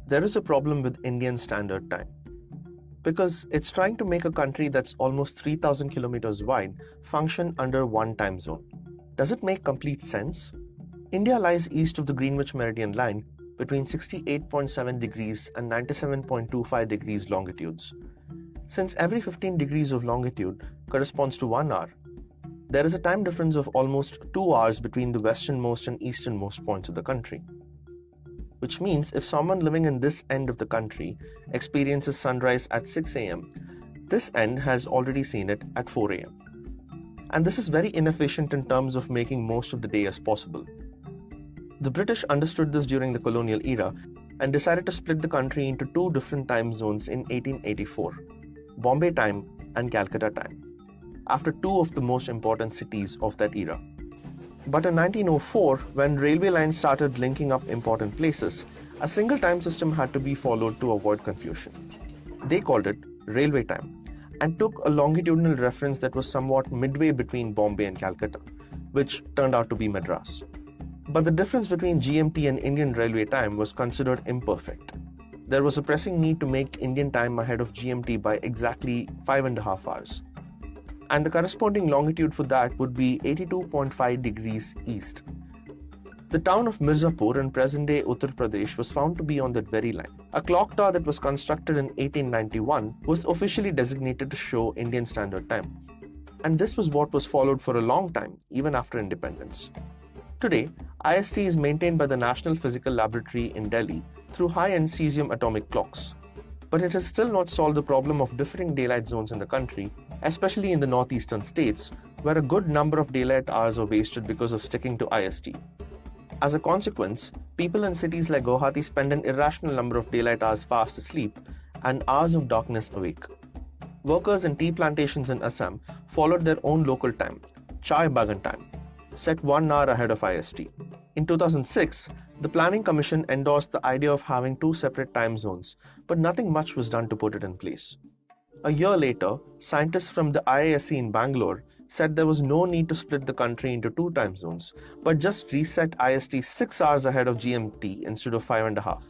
There is a problem with Indian Standard Time because it's trying to make a country that's almost 3,000 kilometers wide function under one time zone. Does it make complete sense? India lies east of the Greenwich Meridian line between 68.7 degrees and 97.25 degrees longitudes. Since every 15 degrees of longitude corresponds to 1 hour, there is a time difference of almost 2 hours between the westernmost and easternmost points of the country. Which means if someone living in this end of the country experiences sunrise at 6 a.m., this end has already seen it at 4 a.m. And this is very inefficient in terms of making most of the day as possible. The British understood this during the colonial era and decided to split the country into two different time zones in 1884, Bombay time and Calcutta time, after two of the most important cities of that era. But in 1904, when railway lines started linking up important places, a single time system had to be followed to avoid confusion. They called it railway time and took a longitudinal reference that was somewhat midway between Bombay and Calcutta, which turned out to be Madras. But the difference between GMT and Indian railway time was considered imperfect. There was a pressing need to make Indian time ahead of GMT by exactly 5.5 hours. And the corresponding longitude for that would be 82.5 degrees east. The town of Mirzapur in present-day Uttar Pradesh was found to be on that very line. A clock tower that was constructed in 1891 was officially designated to show Indian Standard Time. And this was what was followed for a long time, even after independence. Today, IST is maintained by the National Physical Laboratory in Delhi through high-end cesium atomic clocks. But it has still not solved the problem of differing daylight zones in the country, especially in the northeastern states, where a good number of daylight hours are wasted because of sticking to IST. As a consequence, people in cities like Guwahati spend an irrational number of daylight hours fast asleep and hours of darkness awake. Workers in tea plantations in Assam followed their own local time, Chai Bagan time, set 1 hour ahead of IST. In 2006, the Planning Commission endorsed the idea of having two separate time zones, but nothing much was done to put it in place. A year later, scientists from the IISc in Bangalore said there was no need to split the country into two time zones, but just reset IST 6 hours ahead of GMT instead of 5.5.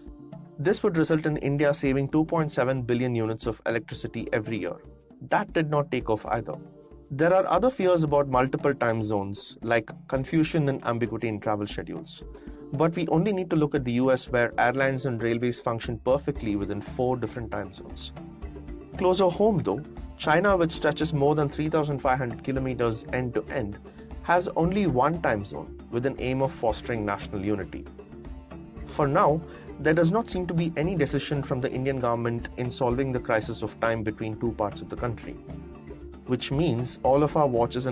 This would result in India saving 2.7 billion units of electricity every year. That did not take off either. There are other fears about multiple time zones, like confusion and ambiguity in travel schedules. But we only need to look at the US, where airlines and railways function perfectly within 4 different time zones. Closer home though, China, which stretches more than 3,500 kilometers end to end, has only one time zone with an aim of fostering national unity. For now, there does not seem to be any decision from the Indian government in solving the crisis of time between two parts of the country, which means all of our watches and